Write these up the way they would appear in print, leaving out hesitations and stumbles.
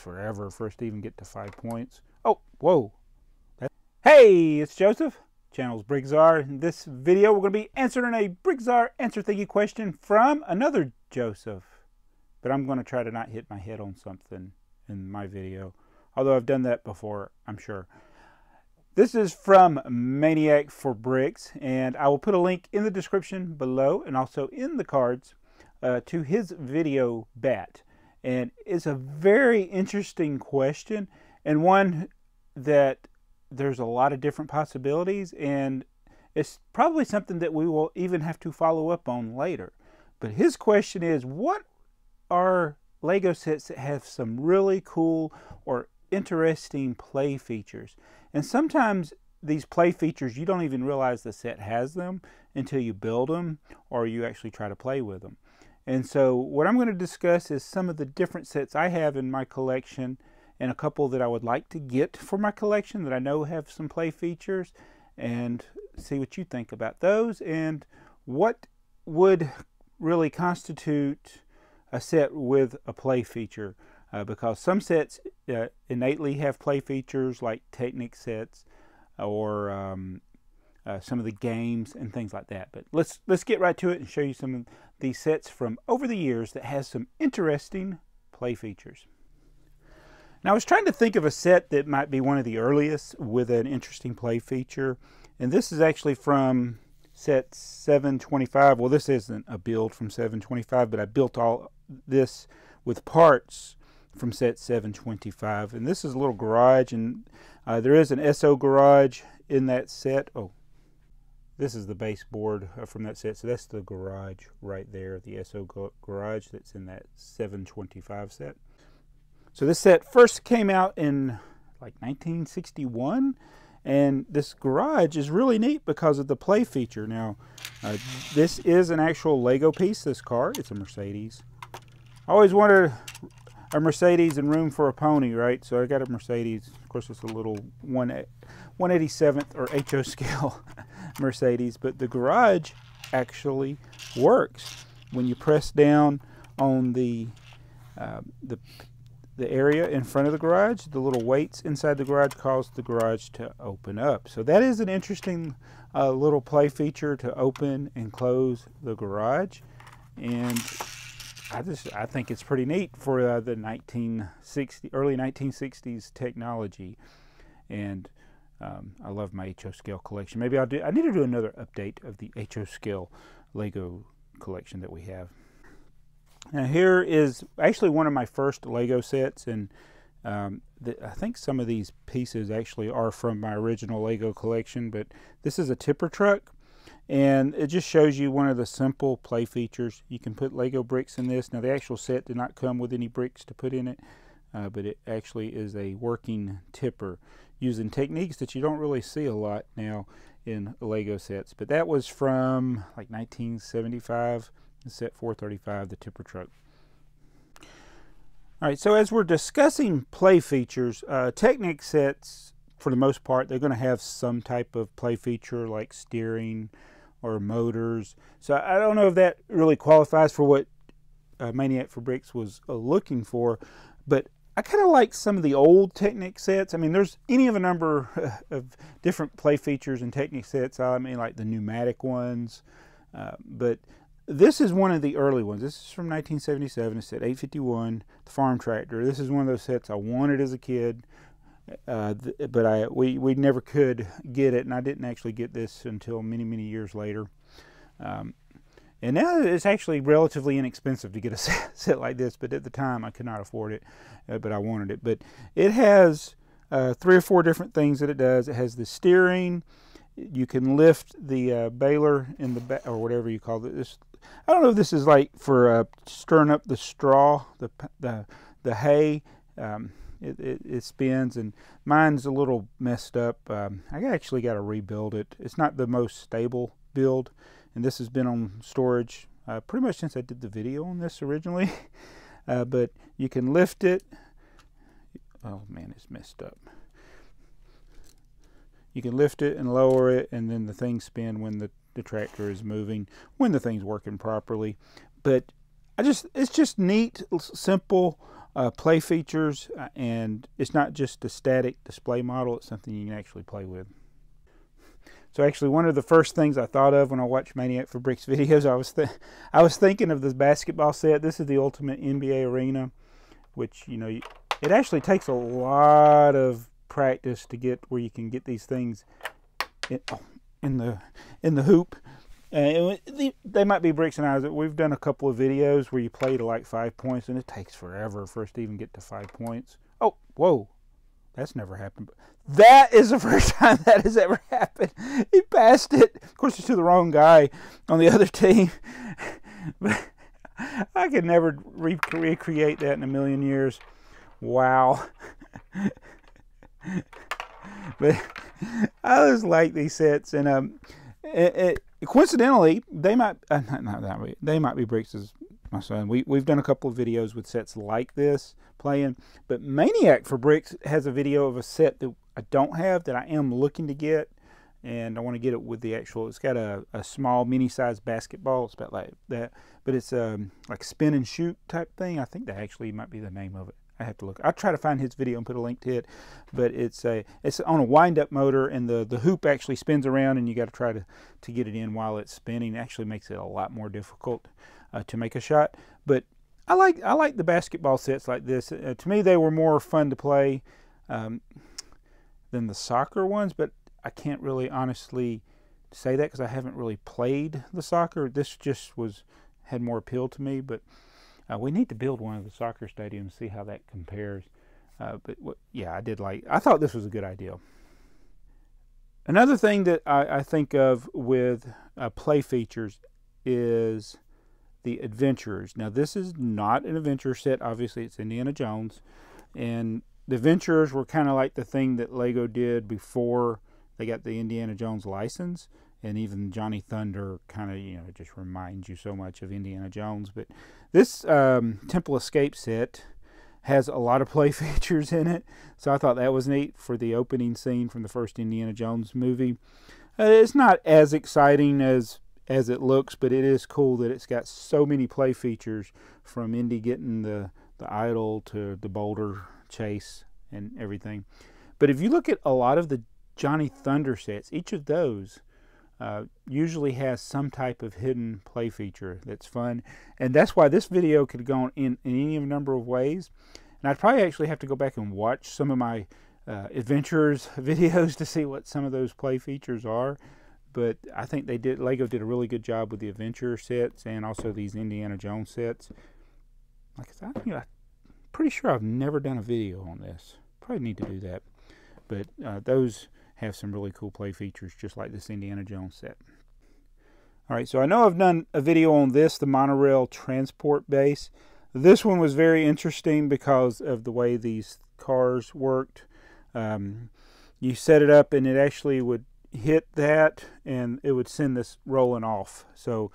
forever for us to even get to 5 points. Oh, whoa. Hey, it's Joseph. Channel's BrickTsar. In this video, we're going to be answering a BrickTsar answer thingy question from another Joseph. But I'm going to try to not hit my head on something in my video. Although I've done that before, I'm sure. This is from Maniac4Bricks, and I will put a link in the description below and also in the cards to his video bat. And it's a very interesting question, and one that there's a lot of different possibilities, and it's probably something that we will even have to follow up on later. But his question is, what are Lego sets that have some really cool or interesting play features? And sometimes these play features, you don't even realize the set has them until you build them or you actually try to play with them. And so what I'm going to discuss is some of the different sets I have in my collection, and a couple that I would like to get for my collection that I know have some play features, and see what you think about those and what would really constitute a set with a play feature. Because some sets innately have play features, like Technic sets or some of the games and things like that. But let's get right to it and show you some of these sets from over the years that has some interesting play features. Now, I was trying to think of a set that might be one of the earliest with an interesting play feature, and this is actually from set 725. Well, this isn't a build from 725, but I built all this with parts from set 725, and this is a little garage, and there is an SO garage in that set. Oh, this is the baseboard from that set, so that's the garage right there, the SO garage that's in that 725 set. So this set first came out in like 1961, and this garage is really neat because of the play feature. Now, this is an actual Lego piece, this car. It's a Mercedes. I always wanted a Mercedes and room for a pony, right? So I got a Mercedes. Of course, it's a little 187th or HO scale Mercedes, but the garage actually works. When you press down on the area in front of the garage, the little weights inside the garage cause the garage to open up. So that is an interesting little play feature, to open and close the garage. And I think it's pretty neat for the early 1960s technology, and I love my HO scale collection. Maybe I need to do another update of the HO scale Lego collection that we have. Now, here is actually one of my first Lego sets, and I think some of these pieces actually are from my original Lego collection, but this is a tipper truck. And it just shows you one of the simple play features. You can put Lego bricks in this. Now, the actual set did not come with any bricks to put in it, but it actually is a working tipper using techniques that you don't really see a lot now in Lego sets. But that was from like 1975, set 435, the tipper truck. All right, so as we're discussing play features, Technic sets, for the most part, they're going to have some type of play feature like steering or motors. So I don't know if that really qualifies for what Maniac4Bricks was looking for, but I kind of like some of the old Technic sets. I mean, there's any of a number of different play features in Technic sets. I mean, like the pneumatic ones, but this is one of the early ones. This is from 1977. It's set 851, the farm tractor. This is one of those sets I wanted as a kid. But we never could get it, and I didn't actually get this until many years later. And now it's actually relatively inexpensive to get a set like this, but at the time I could not afford it, but I wanted it. But it has 3 or 4 different things that it does. It has the steering. You can lift the baler in the back, or whatever you call it. This, I don't know if this is like for stirring up the straw, the hay. It spins, and mine's a little messed up. I actually got to rebuild it. It's not the most stable build, and this has been on storage pretty much since I did the video on this originally. But you can lift it. Oh man, it's messed up. You can lift it and lower it, and then the things spin when the tractor is moving, when the thing's working properly. But it's just neat, simple play features, and it's not just a static display model, it's something you can actually play with. So actually, one of the first things I thought of when I watched Maniac4Bricks videos, I was thinking of this basketball set. This is the Ultimate NBA Arena, which, you know, it actually takes a lot of practice to get where you can get these things in the hoop. They might be bricks, and I. We've done a couple of videos where you play to like 5 points, and it takes forever for us to even get to 5 points. Oh, whoa. That's never happened. That is the first time that has ever happened. He passed it. Of course, it's to the wrong guy on the other team. But I could never recreate that in a million years. Wow. But I just like these sets. And coincidentally, TheyMightBeBricks is my son. We've done a couple of videos with sets like this playing, but Maniac4Bricks has a video of a set that I don't have that I am looking to get, and I want to get it with the actual. It's got a small mini-sized basketball. It's about like that, but it's like spin and shoot type thing. I think that actually might be the name of it. I have to look. I'll try to find his video and put a link to it. But it's on a wind-up motor, and the hoop actually spins around, and you got to try to get it in while it's spinning. It actually makes it a lot more difficult to make a shot. But I like the basketball sets like this. To me, they were more fun to play than the soccer ones. But I can't really honestly say that because I haven't really played the soccer. This just had more appeal to me. But we need to build one of the soccer stadiums, see how that compares. Yeah, I thought this was a good idea. Another thing that I think of with play features is the Adventurers. Now, this is not an adventure set. Obviously, it's Indiana Jones. And the Adventurers were kind of like the thing that Lego did before they got the Indiana Jones license. And even Johnny Thunder kind of, you know, just reminds you so much of Indiana Jones. But this Temple Escape set has a lot of play features in it. So I thought that was neat for the opening scene from the first Indiana Jones movie. It's not as exciting as it looks, but it is cool that it's got so many play features, from Indy getting the idol to the boulder chase and everything. But if you look at a lot of the Johnny Thunder sets, each of those usually has some type of hidden play feature that's fun, and that's why this video could go in any number of ways. And I'd probably actually have to go back and watch some of my Adventurers videos to see what some of those play features are. But I think Lego did a really good job with the Adventurer sets and also these Indiana Jones sets. Like I said, I'm pretty sure I've never done a video on this. Probably need to do that. But those have some really cool play features, just like this Indiana Jones set. Alright, so I know I've done a video on this, the Monorail transport base. This one was very interesting because of the way these cars worked. You set it up and it actually would hit that and it would send this rolling off. So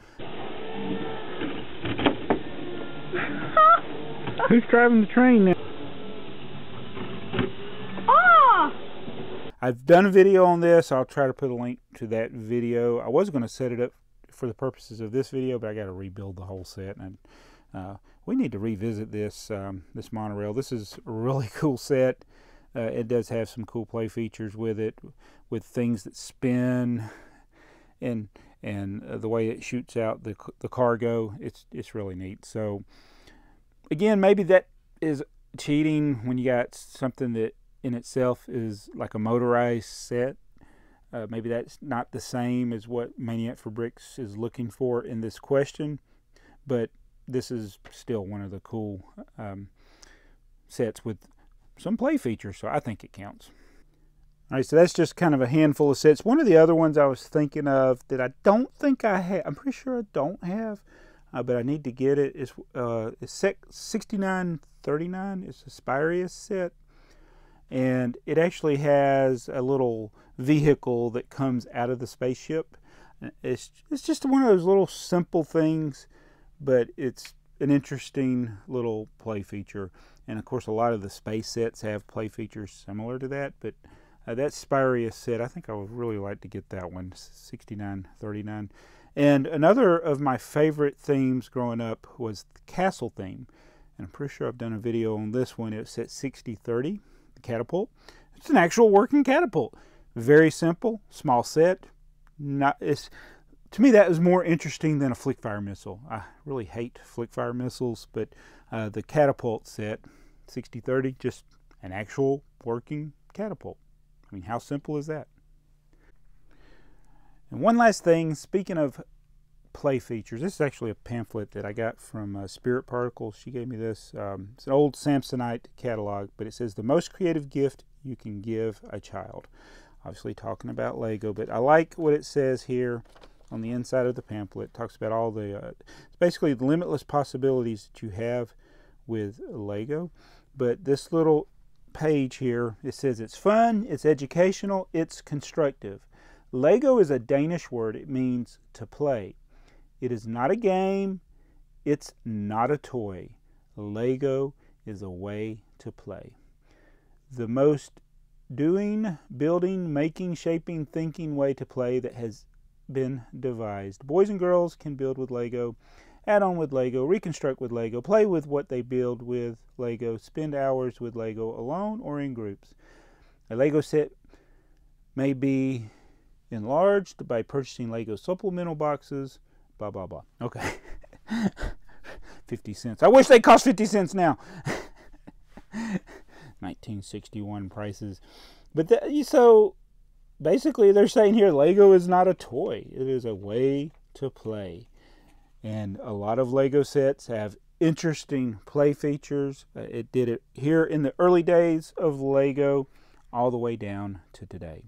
who's driving the train now? I've done a video on this. I'll try to put a link to that video. I was going to set it up for the purposes of this video, but I got to rebuild the whole set, and we need to revisit this this Monorail. This is a really cool set. It does have some cool play features with it, with things that spin, and the way it shoots out the cargo. It's really neat. So again, maybe that is cheating when you got something that in itself is like a motorized set. Maybe that's not the same as what Maniac4Bricks is looking for in this question, but this is still one of the cool sets with some play features, so I think it counts. Alright, so that's just kind of a handful of sets. One of the other ones I was thinking of that I don't think I have, I'm pretty sure I don't have, but I need to get it, is it's 6939. It's a Spirius set. And it actually has a little vehicle that comes out of the spaceship. It's just one of those little simple things, but it's an interesting little play feature. And of course, a lot of the space sets have play features similar to that. But that Spirius set, I think I would really like to get that one, 6939. And another of my favorite themes growing up was the castle theme. And I'm pretty sure I've done a video on this one. It's at 60-30, the catapult. It's an actual working catapult. Very simple, small set. To me, that is more interesting than a flick fire missile. I really hate flick fire missiles, but the catapult set, 60-30, just an actual working catapult. I mean, how simple is that? And one last thing, speaking of play features, this is actually a pamphlet that I got from Spirit Particles. She gave me this. It's an old Samsonite Catalogue, but it says the most creative gift you can give a child. Obviously talking about Lego, but I like what it says here on the inside of the pamphlet. It talks about all the, it's basically the limitless possibilities that you have with Lego. But this little page here, it says it's fun, it's educational, it's constructive. Lego is a Danish word. It means to play. It is not a game. It's not a toy. Lego is a way to play. The most doing, building, making, shaping, thinking way to play that has been devised. Boys and girls can build with Lego, add on with Lego, reconstruct with Lego, play with what they build with Lego, spend hours with Lego alone or in groups. A Lego set may be enlarged by purchasing Lego supplemental boxes, blah, blah, blah. Okay. 50 cents. I wish they cost 50 cents now. 1961 prices. But so basically they're saying here Lego is not a toy. It is a way to play. And a lot of Lego sets have interesting play features. It did it here in the early days of Lego all the way down to today.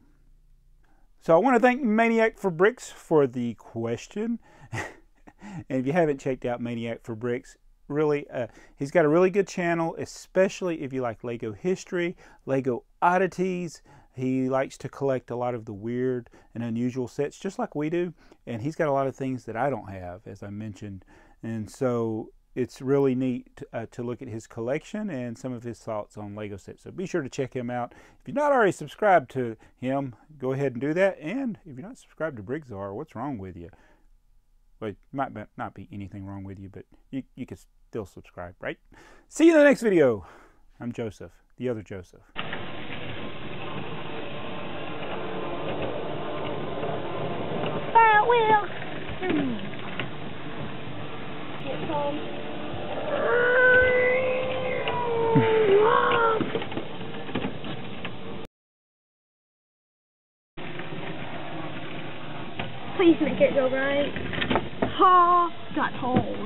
So I want to thank Maniac4Bricks for the question. And if you haven't checked out Maniac4Bricks, really, he's got a really good channel, especially if you like Lego history, Lego oddities. He likes to collect a lot of the weird and unusual sets, just like we do. And he's got a lot of things that I don't have, as I mentioned. And so it's really neat to look at his collection and some of his thoughts on Lego sets. So be sure to check him out. If you're not already subscribed to him, go ahead and do that. And if you're not subscribed to BrickTsar, what's wrong with you? Well, it might not be anything wrong with you, but you can still subscribe, right? See you in the next video. I'm Joseph, the other Joseph. Will. Get home. Please make it go right. Ha! Got home.